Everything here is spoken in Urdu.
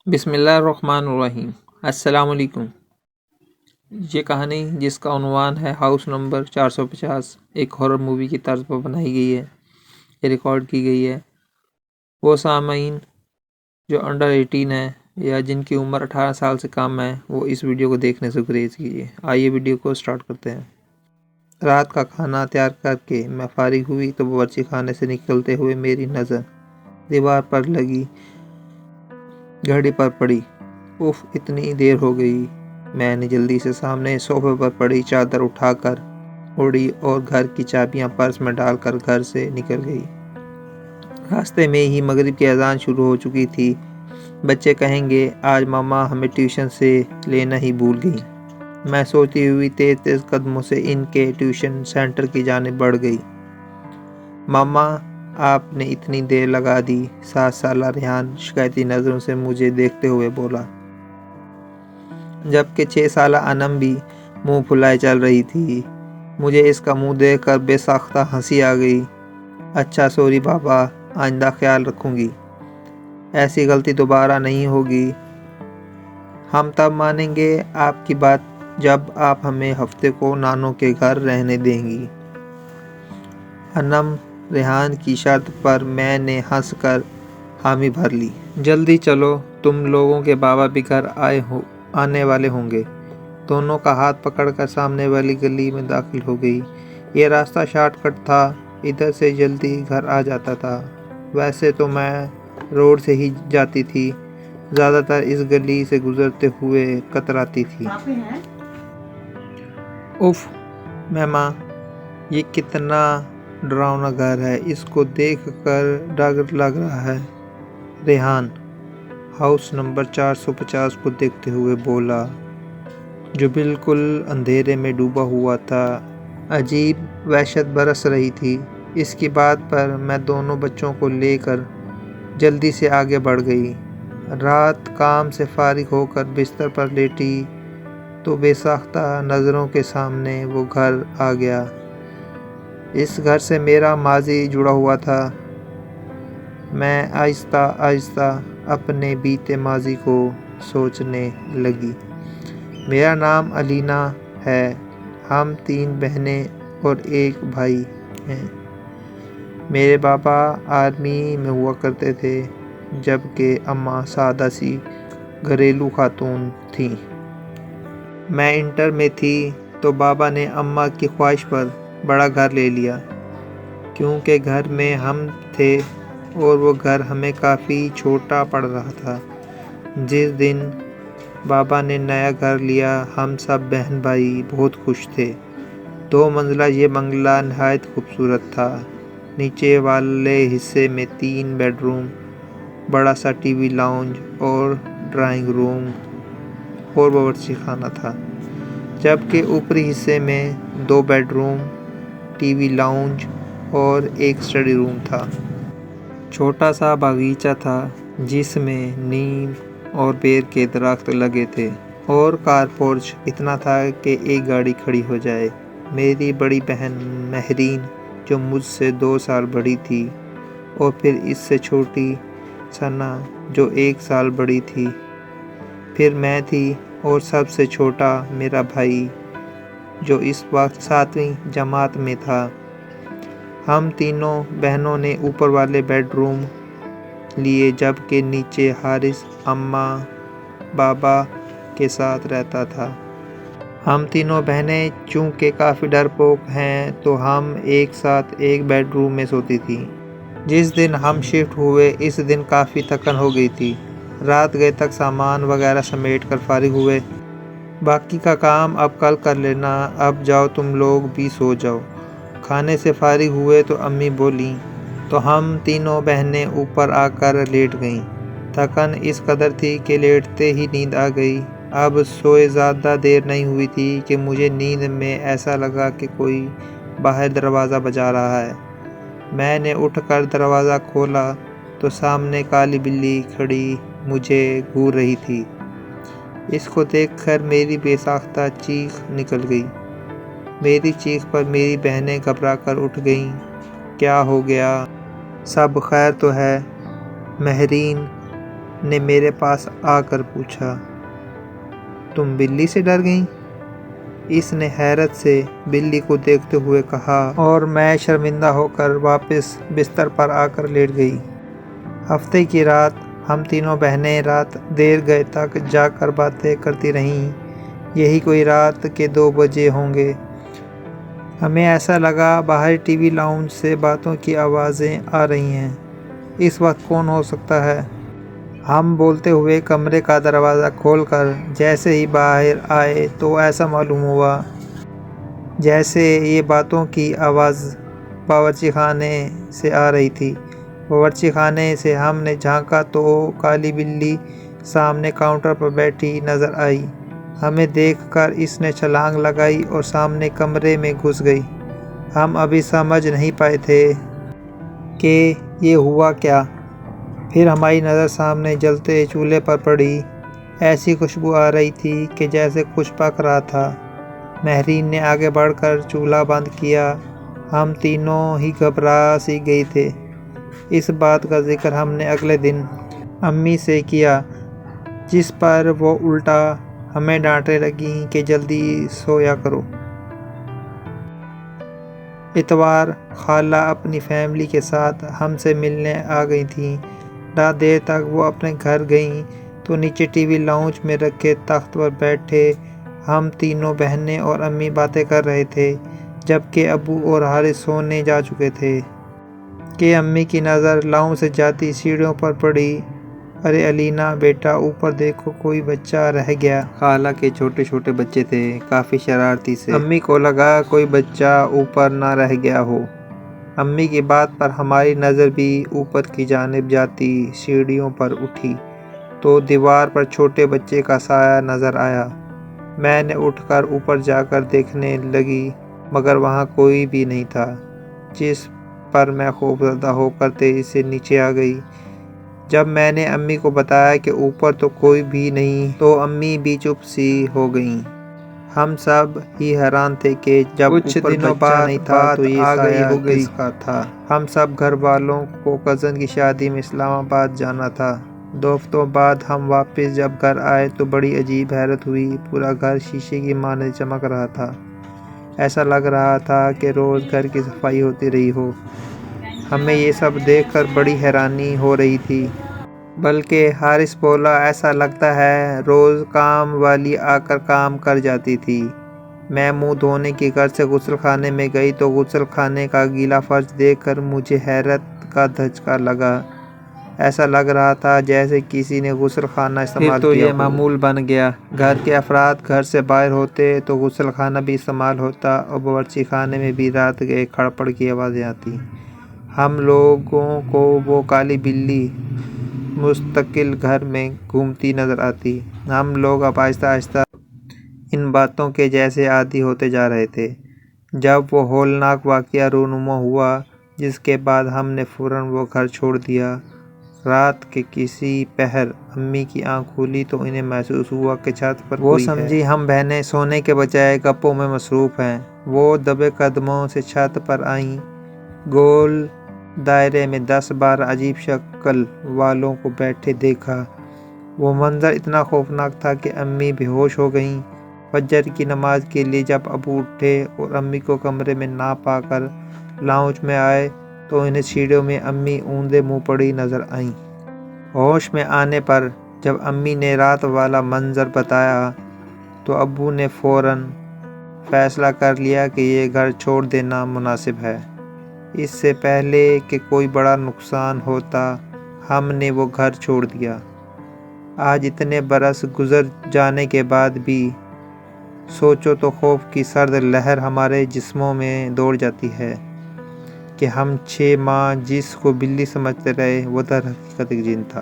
بسم اللہ الرحمن الرحیم۔ السلام علیکم۔ یہ کہانی جس کا عنوان ہے ہاؤس نمبر 450 ایک ہارر مووی کی طرز پر بنائی گئی ہے، یہ ریکارڈ کی گئی ہے۔ وہ سامعین جو انڈر 18 ہیں یا جن کی عمر 18 سال سے کم ہے وہ اس ویڈیو کو دیکھنے سے گریز کیجیے۔ آئیے ویڈیو کو سٹارٹ کرتے ہیں۔ رات کا کھانا تیار کر کے میں فارغ ہوئی تو باورچی خانے سے نکلتے ہوئے میری نظر دیوار پر لگی گھڑی پر پڑی۔ اف، اتنی دیر ہو گئی۔ میں نے جلدی سے سامنے صوفے پر پڑی چادر اٹھا کر اوڑھی اور گھر کی چابیاں پرس میں ڈال کر گھر سے نکل گئی۔ راستے میں ہی مغرب کی اذان شروع ہو چکی تھی۔ بچے کہیں گے آج ماما ہمیں ٹیوشن سے لینا ہی بھول گئی، میں سوچتی ہوئی تیز تیز قدموں سے ان کے ٹیوشن سینٹر کی جانب بڑھ گئی۔ ماما، آپ نے اتنی دیر لگا دی، 7 سالہ ریحان شکایتی نظروں سے مجھے دیکھتے ہوئے بولا، جبکہ 6 سالہ انم بھی منہ پھلائے چل رہی تھی۔ مجھے اس کا منہ دیکھ کر بے ساختہ ہنسی آ گئی۔ اچھا سوری بابا، آئندہ خیال رکھوں گی، ایسی غلطی دوبارہ نہیں ہوگی۔ ہم تب مانیں گے آپ کی بات جب آپ ہمیں ہفتے کو نانو کے گھر رہنے دیں گی۔ انم ریحان کی شرط پر میں نے ہنس کر حامی بھر لی۔ جلدی چلو، تم لوگوں کے بابا بھی گھر آنے والے ہوں گے۔ دونوں کا ہاتھ پکڑ کر سامنے والی گلی میں داخل ہو گئی۔ یہ راستہ شارٹ کٹ تھا، ادھر سے جلدی گھر آ جاتا تھا۔ ویسے تو میں روڈ سے ہی جاتی تھی، زیادہ تر اس گلی سے گزرتے ہوئے کتراتی تھی۔ اف ماما، یہ کتنا ڈراؤنا گھر ہے، اس کو دیکھ کر ڈر لگ رہا ہے۔ ریحان ہاؤس نمبر 450 کو دیکھتے ہوئے بولا، جو بالکل اندھیرے میں ڈوبا ہوا تھا۔ عجیب وحشت برس رہی تھی۔ اس کی بات پر میں دونوں بچوں کو لے کر جلدی سے آگے بڑھ گئی۔ رات کام سے فارغ ہو کر بستر پر لیٹی تو بے ساختہ نظروں کے سامنے وہ گھر آ گیا۔ اس گھر سے میرا ماضی جڑا ہوا تھا۔ میں آہستہ آہستہ اپنے بیتے ماضی کو سوچنے لگی۔ میرا نام الینا ہے، ہم 3 بہنیں اور 1 بھائی ہیں۔ میرے بابا آرمی میں ہوا کرتے تھے، جبکہ اماں سادہ سی گھریلو خاتون تھیں۔ میں انٹر میں تھی تو بابا نے اماں کی خواہش پر بڑا گھر لے لیا، کیونکہ گھر میں ہم تھے اور وہ گھر ہمیں کافی چھوٹا پڑ رہا تھا۔ جس دن بابا نے نیا گھر لیا ہم سب بہن بھائی بہت خوش تھے۔ 2 منزلہ یہ بنگلہ نہایت خوبصورت تھا۔ نیچے والے حصے میں 3 بیڈ روم، بڑا سا ٹی وی لاؤنج اور ڈرائنگ روم اور باورچی خانہ تھا، جبکہ اوپری حصے میں 2 bed room, T V lounge اور 1 اسٹڈی روم تھا۔ چھوٹا سا باغیچہ تھا جس میں نیم اور بیر کے درخت لگے تھے اور کار پورچ اتنا تھا کہ ایک گاڑی کھڑی ہو جائے۔ میری بڑی بہن مہرین، جو مجھ سے 2 سال بڑی تھی، اور پھر اس سے چھوٹی ثنا جو 1 سال بڑی تھی، پھر میں تھی اور سب سے چھوٹا میرا بھائی جو اس وقت 7ویں جماعت میں تھا۔ ہم تینوں بہنوں نے اوپر والے بیڈ روم لیے، جبکہ نیچے حارث اماں بابا کے ساتھ رہتا تھا۔ ہم تینوں بہنیں چونکہ کافی ڈرپوک ہیں تو ہم ایک ساتھ ایک بیڈ روم میں سوتی تھیں۔ جس دن ہم شفٹ ہوئے اس دن کافی تھکن ہو گئی تھی۔ رات گئے تک سامان وغیرہ سمیٹ کر فارغ ہوئے۔ باقی کا کام اب کل کر لینا، اب جاؤ تم لوگ بھی سو جاؤ۔ کھانے سے فارغ ہوئے تو امی بولیں تو ہم تینوں بہنیں اوپر آ کر لیٹ گئیں۔ تھکن اس قدر تھی کہ لیٹتے ہی نیند آ گئی۔ اب سوئے زیادہ دیر نہیں ہوئی تھی کہ مجھے نیند میں ایسا لگا کہ کوئی باہر دروازہ بجا رہا ہے۔ میں نے اٹھ کر دروازہ کھولا تو سامنے کالی بلی کھڑی مجھے گھور رہی تھی۔ اس کو دیکھ کر میری بے ساختہ چیخ نکل گئی۔ میری چیخ پر میری بہنیں گھبرا کر اٹھ گئیں۔ کیا ہو گیا؟ سب خیر تو ہے؟ مہرین نے میرے پاس آ کر پوچھا، تم بلی سے ڈر گئیں؟ اس نے حیرت سے بلی کو دیکھتے ہوئے کہا اور میں شرمندہ ہو کر واپس بستر پر آ کر لیٹ گئی۔ ہفتے کی رات ہم تینوں بہنیں رات دیر گئے تک جاگ کر باتیں کرتی رہیں۔ یہی کوئی رات کے 2 بجے ہوں گے۔ ہمیں ایسا لگا باہر ٹی وی لاؤنج سے باتوں کی آوازیں آ رہی ہیں۔ اس وقت کون ہو سکتا ہے؟ ہم بولتے ہوئے کمرے کا دروازہ کھول کر جیسے ہی باہر آئے تو ایسا معلوم ہوا جیسے یہ باتوں کی آواز باورچی خانے سے آ رہی تھی۔ باورچی خانے سے ہم نے جھانکا تو کالی بلی سامنے کاؤنٹر پر بیٹھی نظر آئی۔ ہمیں دیکھ کر اس نے چھلانگ لگائی اور سامنے کمرے میں گھس گئی۔ ہم ابھی سمجھ نہیں پائے تھے کہ یہ ہوا کیا۔ پھر ہماری نظر سامنے جلتے چولہے پر پڑی۔ ایسی خوشبو آ رہی تھی کہ جیسے کچھ پک رہا تھا۔ مہرین نے آگے بڑھ کر چولہا بند کیا۔ ہم تینوں ہی گھبرا سی گئے تھے۔ اس بات کا ذکر ہم نے اگلے دن امی سے کیا، جس پر وہ الٹا ہمیں ڈانٹنے لگیں کہ جلدی سویا کرو۔ اتوار خالہ اپنی فیملی کے ساتھ ہم سے ملنے آ گئی تھیں۔ رات دیر تک وہ اپنے گھر گئیں تو نیچے ٹی وی لاؤنج میں رکھے تخت پر بیٹھے ہم تینوں بہنیں اور امی باتیں کر رہے تھے، جبکہ ابو اور حارث سونے جا چکے تھے کہ امی کی نظر لاؤنج سے جاتی سیڑھیوں پر پڑی۔ ارے علینا بیٹا، اوپر دیکھو، کوئی بچہ رہ گیا۔ خالہ کے چھوٹے چھوٹے بچے تھے، کافی شرارتی سے۔ امی کو لگا کوئی بچہ اوپر نہ رہ گیا ہو۔ امی کی بات پر ہماری نظر بھی اوپر کی جانب جاتی سیڑھیوں پر اٹھی تو دیوار پر چھوٹے بچے کا سایہ نظر آیا۔ میں نے اٹھ کر اوپر جا کر دیکھنے لگی مگر وہاں کوئی بھی نہیں تھا، جس پر میں خوفزدہ ہو کر تیزی سے نیچے آ گئی۔ جب میں نے امی کو بتایا کہ اوپر تو کوئی بھی نہیں تو امی بھی چپ سی ہو گئیں۔ ہم سب ہی حیران تھے کہ جب کچھ دنوں بعد نہیں تھا تو یہ سایہ کس کا تھا۔ ہم سب گھر والوں کو کزن کی شادی میں اسلام آباد جانا تھا۔ 2 ہفتوں بعد ہم واپس جب گھر آئے تو بڑی عجیب حیرت ہوئی۔ پورا گھر شیشے کی مانند چمک رہا تھا۔ ایسا لگ رہا تھا کہ روز گھر کی صفائی ہوتی رہی ہو۔ ہمیں یہ سب دیکھ کر بڑی حیرانی ہو رہی تھی۔ بلکہ حارث بولا، ایسا لگتا ہے روز کام والی آ کر کام کر جاتی تھی۔ میں منہ دھونے کی غرض سے غسل خانے میں گئی تو غسل خانے کا گیلا فرش دیکھ کر مجھے حیرت کا دھچکا لگا۔ ایسا لگ رہا تھا جیسے کسی نے غسل خانہ استعمال کیا ہو۔ پھر تو یہ معمول بن گیا، گھر کے افراد گھر سے باہر ہوتے تو غسل خانہ بھی استعمال ہوتا اور باورچی خانے میں بھی رات گئے کھڑپڑ کی آوازیں آتی۔ ہم لوگوں کو وہ کالی بلی مستقل گھر میں گھومتی نظر آتی۔ ہم لوگ اب آہستہ آہستہ ان باتوں کے جیسے عادی ہوتے جا رہے تھے۔ جب وہ ہولناک واقعہ رونما ہوا جس کے بعد ہم نے فوراً وہ گھر چھوڑ دیا۔ رات کے کسی پہر امی کی آنکھ کھلی تو انہیں محسوس ہوا کہ چھت پر کوئی ہے۔ وہ سمجھی ہم بہنیں سونے کے بجائے گپوں میں مصروف ہیں۔ وہ دبے قدموں سے چھت پر آئیں۔ گول دائرے میں 10-12 عجیب شکل والوں کو بیٹھے دیکھا۔ وہ منظر اتنا خوفناک تھا کہ امی بے ہوش ہو گئیں۔ فجر کی نماز کے لیے جب ابو اٹھے اور امی کو کمرے میں نہ پا کر لاؤنج میں آئے تو انہیں سیڑھیوں میں امی اوندے منہ پڑی نظر آئیں۔ ہوش میں آنے پر جب امی نے رات والا منظر بتایا تو ابو نے فوراً فیصلہ کر لیا کہ یہ گھر چھوڑ دینا مناسب ہے۔ اس سے پہلے کہ کوئی بڑا نقصان ہوتا ہم نے وہ گھر چھوڑ دیا۔ آج اتنے برس گزر جانے کے بعد بھی سوچو تو خوف کی سرد لہر ہمارے جسموں میں دوڑ جاتی ہے کہ ہم 6 ماہ جس کو بلی سمجھتے رہے وہ در حقیقت ایک جن تھا۔